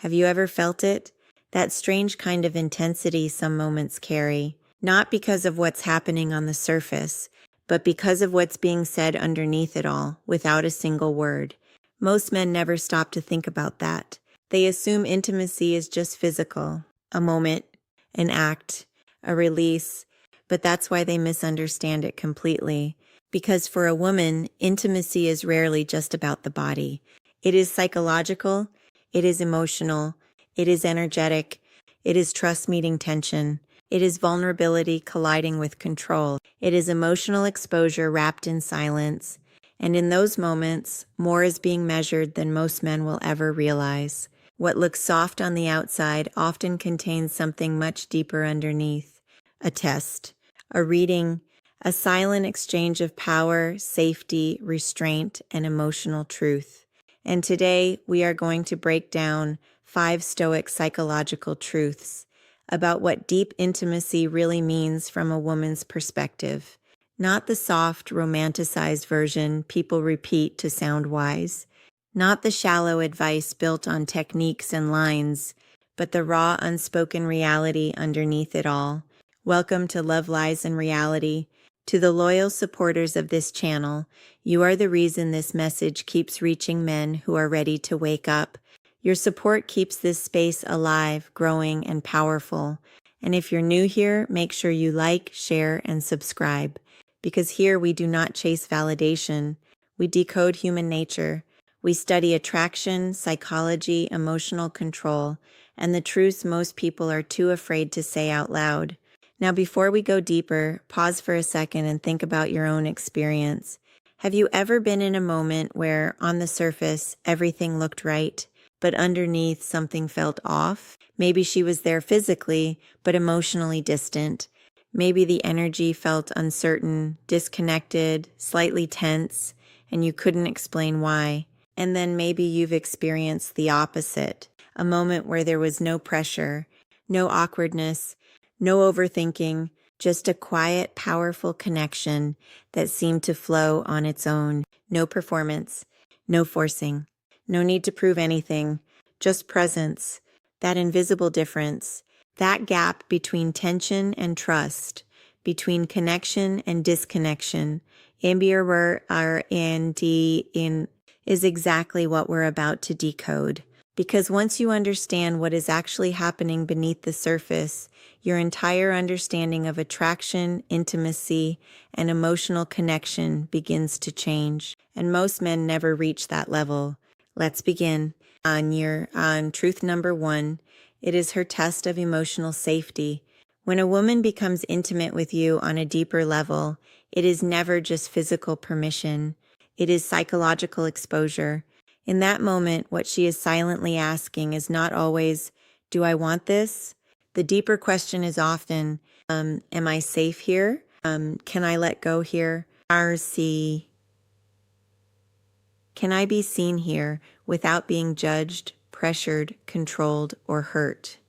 Have you ever felt it? That strange kind of intensity some moments carry, not because of what's happening on the surface, but because of what's being said underneath it all, without a single word. Most men never stop to think about that. They assume intimacy is just physical, a moment, an act, a release, but that's why they misunderstand it completely. Because for a woman, intimacy is rarely just about the body. It is psychological, it is emotional, it is energetic, it is trust meeting tension, it is vulnerability colliding with control, it is emotional exposure wrapped in silence, and in those moments, more is being measured than most men will ever realize. What looks soft on the outside often contains something much deeper underneath. A test, a reading, a silent exchange of power, safety, restraint, and emotional truth. And today, we are going to break down 5 Stoic psychological truths about what deep intimacy really means from a woman's perspective. Not the soft, romanticized version people repeat to sound wise. Not the shallow advice built on techniques and lines, but the raw, unspoken reality underneath it all. Welcome to Love, Lies, and Reality. To the loyal supporters of this channel, you are the reason this message keeps reaching men who are ready to wake up. Your support keeps this space alive, growing, and powerful. And if you're new here, make sure you like, share, and subscribe. Because here we do not chase validation. We decode human nature. We study attraction, psychology, emotional control, and the truths most people are too afraid to say out loud. Now, before we go deeper, pause for a second and think about your own experience. Have you ever been in a moment where, on the surface, everything looked right, but underneath something felt off? Maybe she was there physically, but emotionally distant. Maybe the energy felt uncertain, disconnected, slightly tense, and you couldn't explain why. And then maybe you've experienced the opposite, a moment where there was no pressure, no awkwardness, no overthinking, just a quiet, powerful connection that seemed to flow on its own. No performance, no forcing, no need to prove anything, just presence, that invisible difference, that gap between tension and trust, between connection and disconnection, is exactly what we're about to decode. Because once you understand what is actually happening beneath the surface, your entire understanding of attraction, intimacy, and emotional connection begins to change. And most men never reach that level. Let's begin. On truth number 1, it is her test of emotional safety. When a woman becomes intimate with you on a deeper level, it is never just physical permission. It is psychological exposure. In that moment, what she is silently asking is not always, do I want this? The deeper question is often, am I safe here? Can I let go here? RC. Can I be seen here without being judged, pressured, controlled, or hurt?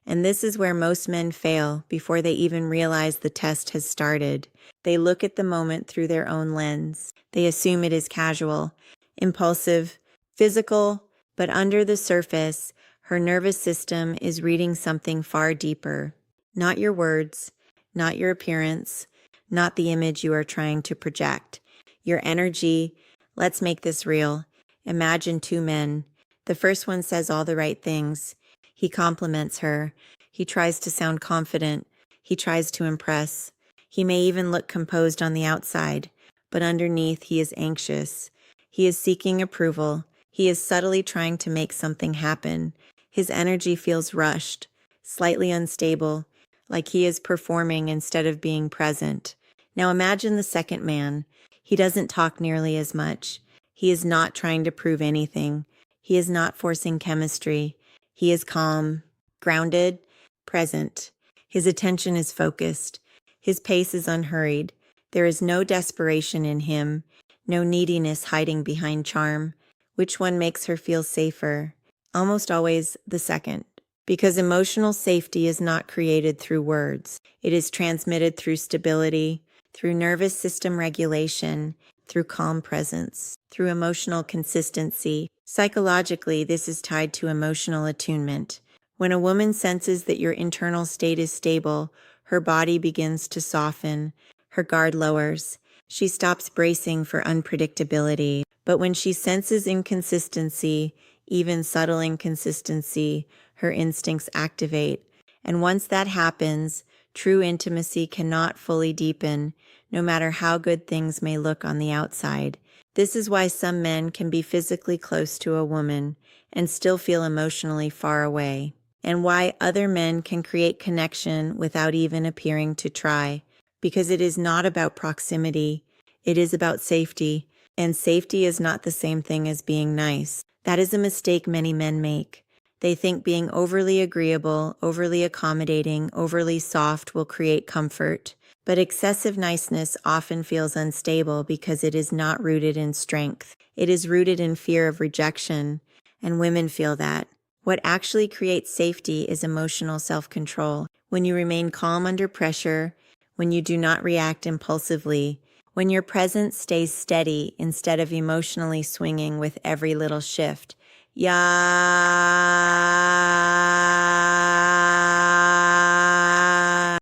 And this is where most men fail before they even realize the test has started. They look at the moment through their own lens. They assume it is casual, impulsive, physical, but under the surface, her nervous system is reading something far deeper. Not your words, not your appearance, not the image you are trying to project. Your energy. Let's make this real. Imagine 2 men. The first one says all the right things. He compliments her. He tries to sound confident. He tries to impress. He may even look composed on the outside, but underneath he is anxious. He is seeking approval. He is subtly trying to make something happen. His energy feels rushed, slightly unstable, like he is performing instead of being present. Now imagine the second man. He doesn't talk nearly as much. He is not trying to prove anything. He is not forcing chemistry. He is calm, grounded, present. His attention is focused. His pace is unhurried. There is no desperation in him, no neediness hiding behind charm. Which one makes her feel safer? Almost always the second. Because emotional safety is not created through words. It is transmitted through stability, through nervous system regulation, through calm presence, through emotional consistency. Psychologically, this is tied to emotional attunement. When a woman senses that your internal state is stable, her body begins to soften, her guard lowers. She stops bracing for unpredictability. But when she senses inconsistency, even subtle inconsistency, her instincts activate. And once that happens, true intimacy cannot fully deepen, no matter how good things may look on the outside. This is why some men can be physically close to a woman and still feel emotionally far away, and why other men can create connection without even appearing to try, because it is not about proximity, it is about safety, and safety is not the same thing as being nice. That is a mistake many men make. They think being overly agreeable, overly accommodating, overly soft will create comfort. But excessive niceness often feels unstable because it is not rooted in strength. It is rooted in fear of rejection, and women feel that. What actually creates safety is emotional self-control. When you remain calm under pressure, when you do not react impulsively, when your presence stays steady instead of emotionally swinging with every little shift.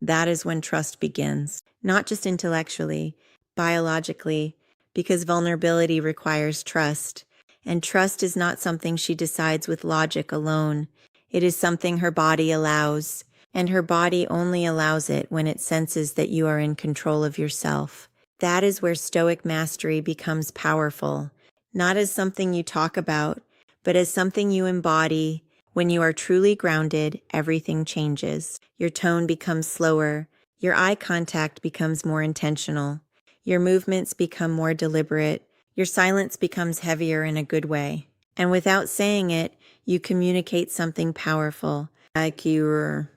That is when trust begins, not just intellectually, biologically, because vulnerability requires trust, and trust is not something she decides with logic alone. It is something her body allows, and her body only allows it when it senses that you are in control of yourself. That is where stoic mastery becomes powerful, not as something you talk about, but as something you embody. When you are truly grounded, everything changes. Your tone becomes slower. Your eye contact becomes more intentional. Your movements become more deliberate. Your silence becomes heavier in a good way. And without saying it, you communicate something powerful, like you are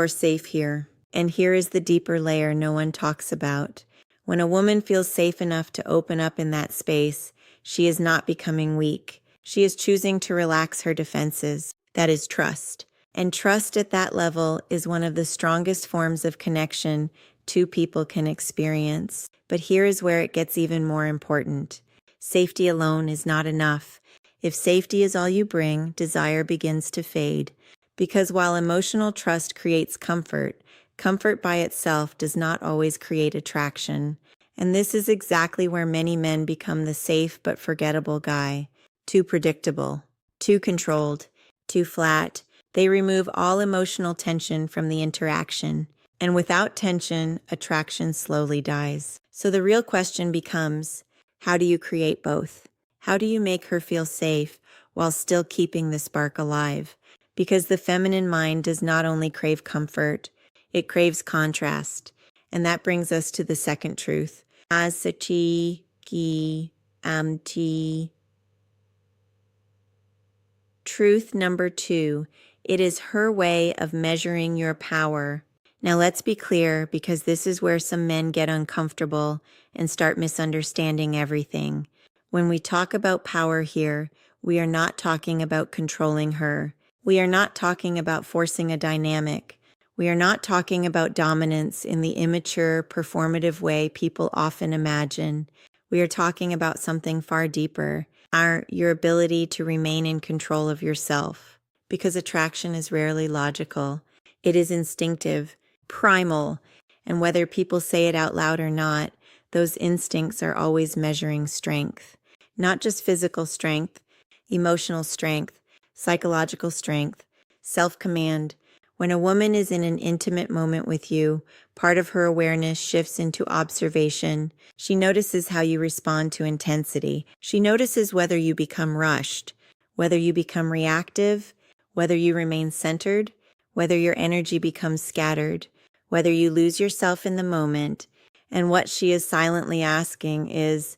safe here. And here is the deeper layer no one talks about. When a woman feels safe enough to open up in that space, she is not becoming weak. She is choosing to relax her defenses. That is trust. And trust at that level is one of the strongest forms of connection two people can experience. But here is where it gets even more important. Safety alone is not enough. If safety is all you bring, desire begins to fade. Because while emotional trust creates comfort, comfort by itself does not always create attraction. And this is exactly where many men become the safe but forgettable guy. Too predictable, too controlled, too flat. They remove all emotional tension from the interaction. And without tension, attraction slowly dies. So the real question becomes, how do you create both? How do you make her feel safe while still keeping the spark alive? Because the feminine mind does not only crave comfort, it craves contrast. And that brings us to the second truth. Asati ki amti. Truth number 2, it is her way of measuring your power. Now let's be clear, because this is where some men get uncomfortable and start misunderstanding everything. When we talk about power here, we are not talking about controlling her. We are not talking about forcing a dynamic. We are not talking about dominance in the immature, performative way people often imagine. We are talking about something far deeper, your ability to remain in control of yourself. Because attraction is rarely logical. It is instinctive, primal, and whether people say it out loud or not, those instincts are always measuring strength. Not just physical strength, emotional strength, psychological strength, self-command. When a woman is in an intimate moment with you, part of her awareness shifts into observation. She notices how you respond to intensity. She notices whether you become rushed, whether you become reactive, whether you remain centered, whether your energy becomes scattered, whether you lose yourself in the moment. And what she is silently asking is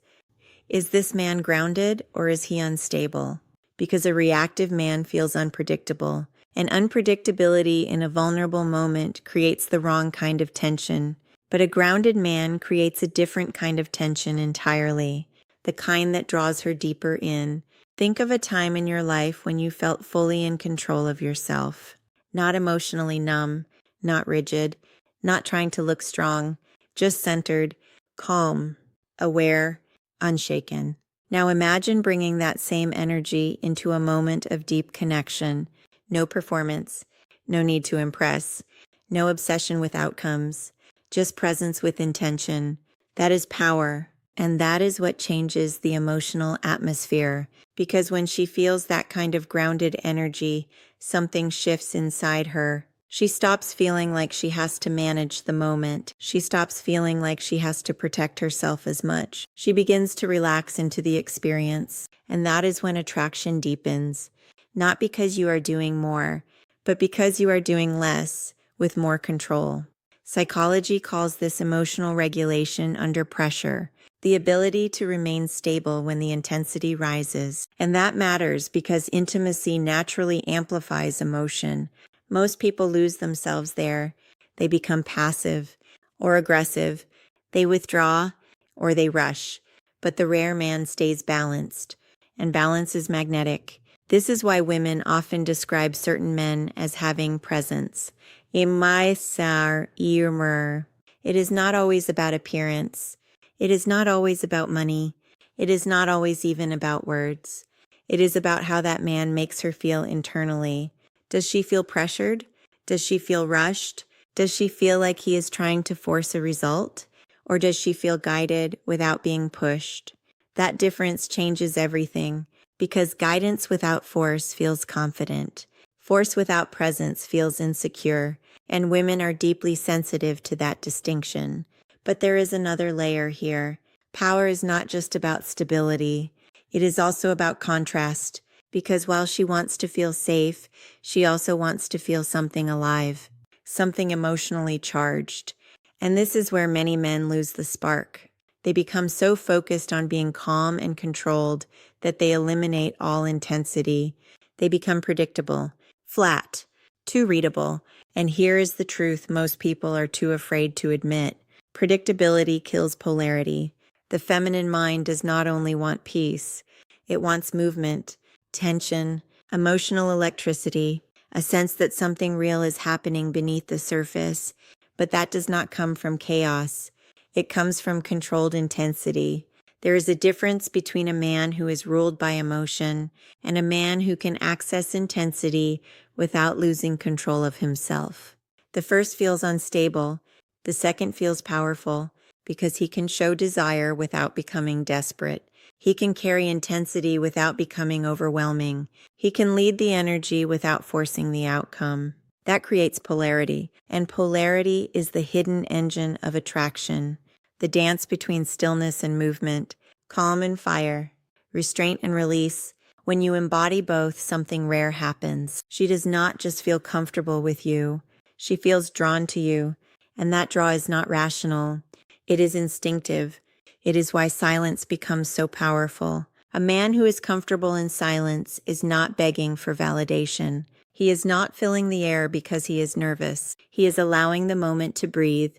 this man grounded or is he unstable? Because a reactive man feels unpredictable. And unpredictability in a vulnerable moment creates the wrong kind of tension. But a grounded man creates a different kind of tension entirely, the kind that draws her deeper in. Think of a time in your life when you felt fully in control of yourself, not emotionally numb, not rigid, not trying to look strong, just centered, calm, aware, unshaken. Now imagine bringing that same energy into a moment of deep connection. No performance, no need to impress, no obsession with outcomes, just presence with intention. That is power, and that is what changes the emotional atmosphere. Because when she feels that kind of grounded energy, something shifts inside her. She stops feeling like she has to manage the moment. She stops feeling like she has to protect herself as much. She begins to relax into the experience, and that is when attraction deepens. Not because you are doing more, but because you are doing less with more control. Psychology calls this emotional regulation under pressure, the ability to remain stable when the intensity rises. And that matters because intimacy naturally amplifies emotion. Most people lose themselves there. They become passive or aggressive. They withdraw or they rush. But the rare man stays balanced, and balance is magnetic. This is why women often describe certain men as having presence. Imaisar irmer. It is not always about appearance. It is not always about money. It is not always even about words. It is about how that man makes her feel internally. Does she feel pressured? Does she feel rushed? Does she feel like he is trying to force a result? Or does she feel guided without being pushed? That difference changes everything, because guidance without force feels confident. Force without presence feels insecure, and women are deeply sensitive to that distinction. But there is another layer here. Power is not just about stability. It is also about contrast, because while she wants to feel safe, she also wants to feel something alive, something emotionally charged. And this is where many men lose the spark. They become so focused on being calm and controlled that they eliminate all intensity. They become predictable, flat, too readable. And here is the truth most people are too afraid to admit. Predictability kills polarity. The feminine mind does not only want peace, it wants movement, tension, emotional electricity, a sense that something real is happening beneath the surface. But that does not come from chaos. It comes from controlled intensity. There is a difference between a man who is ruled by emotion and a man who can access intensity without losing control of himself. The first feels unstable. The second feels powerful because he can show desire without becoming desperate. He can carry intensity without becoming overwhelming. He can lead the energy without forcing the outcome. That creates polarity, and polarity is the hidden engine of attraction, the dance between stillness and movement, calm and fire, restraint and release. When you embody both, something rare happens. She does not just feel comfortable with you, she feels drawn to you, and that draw is not rational. It is instinctive. It is why silence becomes so powerful. A man who is comfortable in silence is not begging for validation. He is not filling the air because he is nervous. He is allowing the moment to breathe.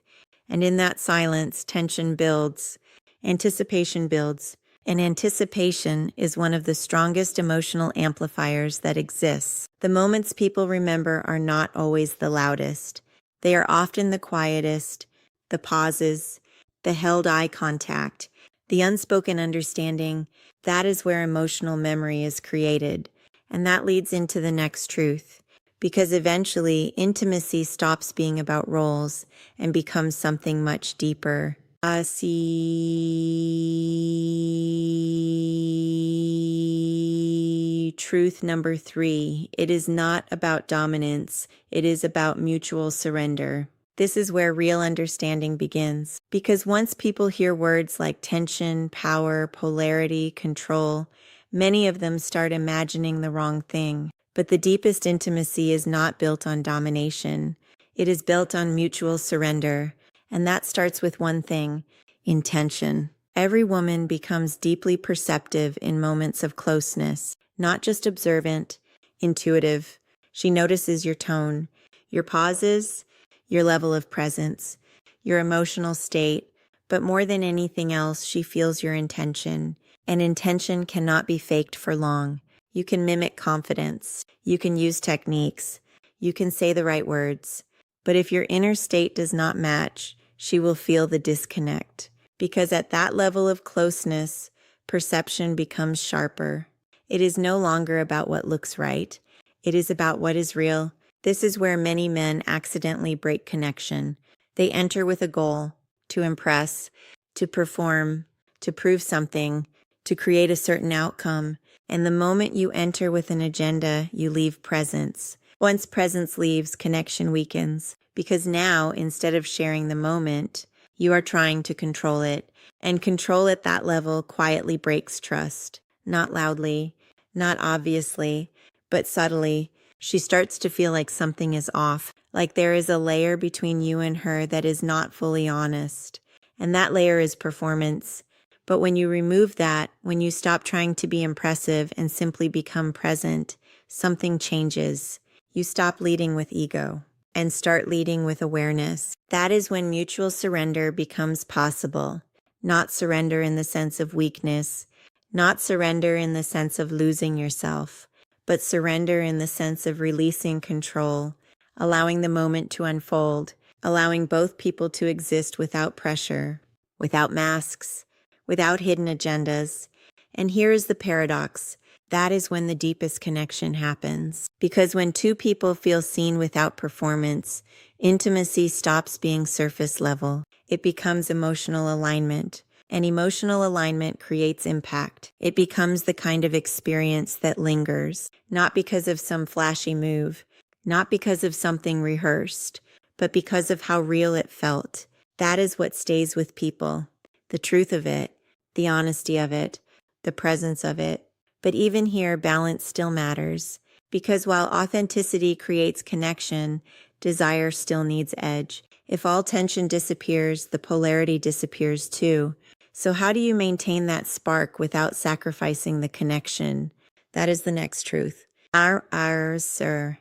And in that silence, tension builds, anticipation builds. And anticipation is one of the strongest emotional amplifiers that exists. The moments people remember are not always the loudest. They are often the quietest, the pauses, the held eye contact, the unspoken understanding. That is where emotional memory is created. And that leads into the next truth, because eventually intimacy stops being about roles and becomes something much deeper. Truth number 3, it is not about dominance, it is about mutual surrender. This is where real understanding begins, because once people hear words like tension, power, polarity, control, many of them start imagining the wrong thing. But the deepest intimacy is not built on domination. It is built on mutual surrender. And that starts with one thing: intention. Every woman becomes deeply perceptive in moments of closeness, not just observant, intuitive. She notices your tone, your pauses, your level of presence, your emotional state. But more than anything else, she feels your intention. And intention cannot be faked for long. You can mimic confidence. You can use techniques. You can say the right words. But if your inner state does not match, she will feel the disconnect. because at that level of closeness, perception becomes sharper. It is no longer about what looks right. It is about what is real. This is where many men accidentally break connection. They enter with a goal to impress, to perform, to prove something, to create a certain outcome. And the moment you enter with an agenda, you leave presence. Once presence leaves, connection weakens, because now, instead of sharing the moment, you are trying to control it. And control at that level quietly breaks trust. Not loudly, not obviously, but subtly. She starts to feel like something is off, like there is a layer between you and her that is not fully honest. And that layer is performance. But when you remove that, when you stop trying to be impressive and simply become present, something changes. You stop leading with ego and start leading with awareness. That is when mutual surrender becomes possible. Not surrender in the sense of weakness, not surrender in the sense of losing yourself, but surrender in the sense of releasing control, allowing the moment to unfold, allowing both people to exist without pressure, without masks, without hidden agendas. And here is the paradox. That is when the deepest connection happens. Because when two people feel seen without performance, intimacy stops being surface level. It becomes emotional alignment. And emotional alignment creates impact. It becomes the kind of experience that lingers, not because of some flashy move, not because of something rehearsed, but because of how real it felt. That is what stays with people. The truth of it, the honesty of it, the presence of it. But even here, balance still matters, because while authenticity creates connection, desire still needs edge. If all tension disappears, the polarity disappears too. So how do you maintain that spark without sacrificing the connection? That is the next truth. Sir.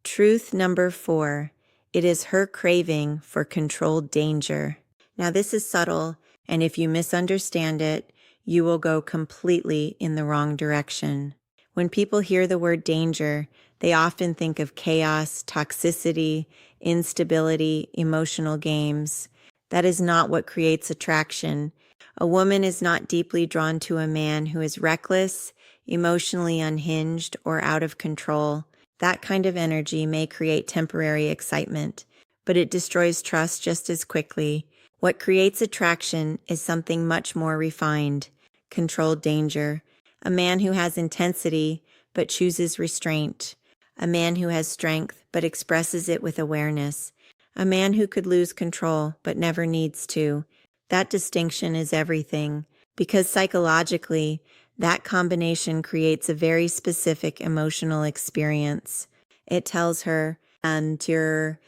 Truth number 4. It is her craving for controlled danger. Now this is subtle, and if you misunderstand it, you will go completely in the wrong direction. When people hear the word danger, they often think of chaos, toxicity, instability, emotional games. That is not what creates attraction. A woman is not deeply drawn to a man who is reckless, emotionally unhinged, or out of control. That kind of energy may create temporary excitement, but it destroys trust just as quickly. What creates attraction is something much more refined, controlled danger. A man who has intensity but chooses restraint. A man who has strength but expresses it with awareness. A man who could lose control but never needs to. That distinction is everything, because psychologically, that combination creates a very specific emotional experience. It tells her, there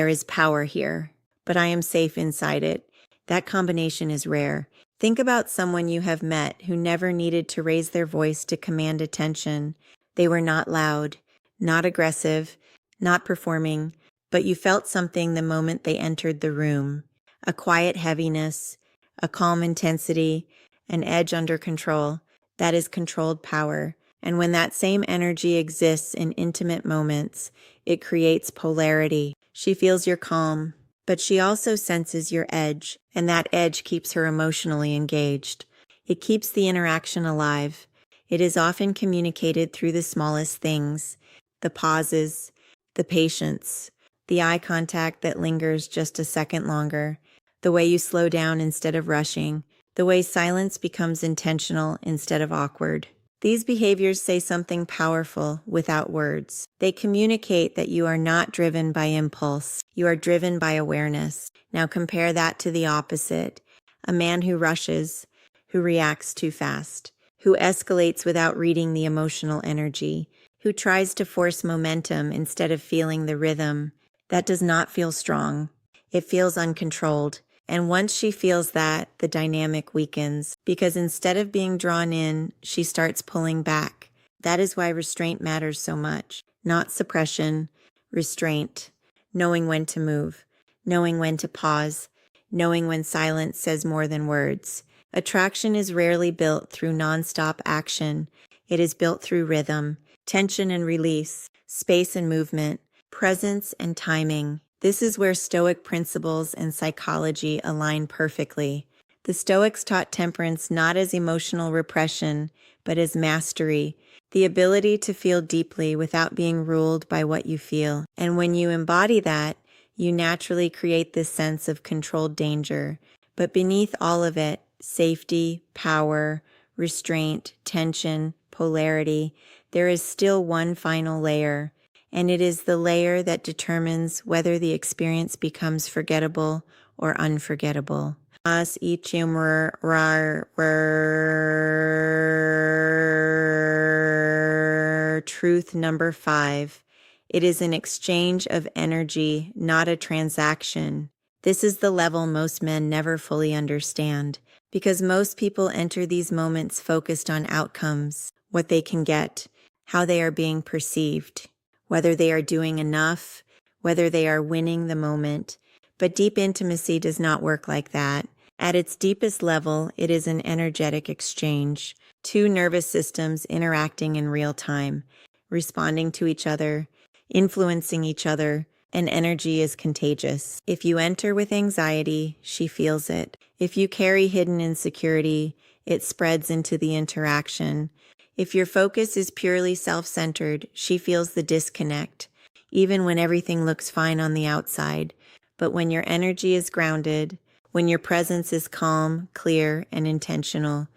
is power here, but I am safe inside it. That combination is rare. Think about someone you have met who never needed to raise their voice to command attention. They were not loud, not aggressive, not performing, but you felt something the moment they entered the room. A quiet heaviness, a calm intensity, an edge under control. That is controlled power. And when that same energy exists in intimate moments, it creates polarity. She feels your calm, but she also senses your edge, and that edge keeps her emotionally engaged. It keeps the interaction alive. It is often communicated through the smallest things, the pauses, the patience, the eye contact that lingers just a second longer, the way you slow down instead of rushing, the way silence becomes intentional instead of awkward. These behaviors say something powerful without words. They communicate that you are not driven by impulse. You are driven by awareness. Now compare that to the opposite. A man who rushes, who reacts too fast, who escalates without reading the emotional energy, who tries to force momentum instead of feeling the rhythm. That does not feel strong. It feels uncontrolled. And once she feels that, the dynamic weakens, because instead of being drawn in, she starts pulling back. That is why restraint matters so much. Not suppression, restraint. Knowing when to move, knowing when to pause, knowing when silence says more than words. Attraction is rarely built through nonstop action. It is built through rhythm, tension and release, space and movement. Presence and timing. This is where Stoic principles and psychology align perfectly. The Stoics taught temperance not as emotional repression, but as mastery, the ability to feel deeply without being ruled by what you feel. And when you embody that, you naturally create this sense of controlled danger. But beneath all of it, safety, power, restraint, tension, polarity, there is still one final layer, and it is the layer that determines whether the experience becomes forgettable or unforgettable. As truth number 5. It is an exchange of energy, not a transaction. This is the level most men never fully understand, because most people enter these moments focused on outcomes, what they can get, how they are being perceived, whether they are doing enough, whether they are winning the moment. But deep intimacy does not work like that. At its deepest level, it is an energetic exchange, two nervous systems interacting in real time, responding to each other, influencing each other, and energy is contagious. If you enter with anxiety, she feels it. If you carry hidden insecurity, it spreads into the interaction. If your focus is purely self-centered, she feels the disconnect, even when everything looks fine on the outside. But when your energy is grounded, when your presence is calm, clear, and intentional,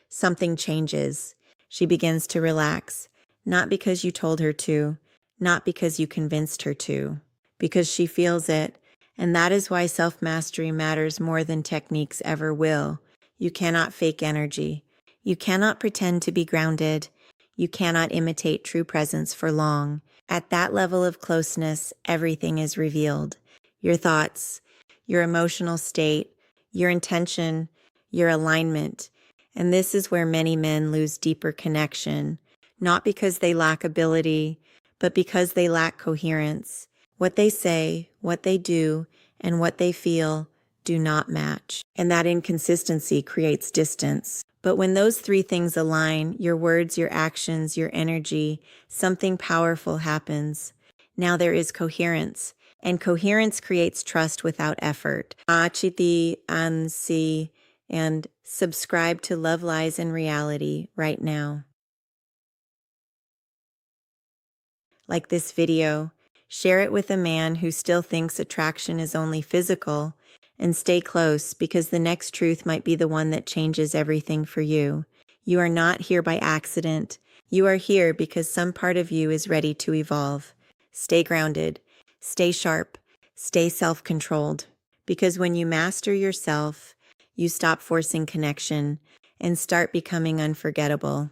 something changes. She begins to relax, not because you told her to, not because you convinced her to, because she feels it. And that is why self-mastery matters more than techniques ever will. You cannot fake energy. You cannot pretend to be grounded. You cannot imitate true presence for long. At that level of closeness, everything is revealed. Your thoughts, your emotional state, your intention, your alignment. And this is where many men lose deeper connection, not because they lack ability, but because they lack coherence. What they say, what they do, and what they feel do not match. And that inconsistency creates distance. But when those three things align, your words, your actions, your energy, something powerful happens. Now there is coherence. And coherence creates trust without effort. Achiti ansi, and subscribe to Love Lies in Reality right now. Like this video, share it with a man who still thinks attraction is only physical, and stay close because the next truth might be the one that changes everything for you. You are not here by accident. You are here because some part of you is ready to evolve. Stay grounded. Stay sharp, stay self-controlled, because when you master yourself, you stop forcing connection and start becoming unforgettable.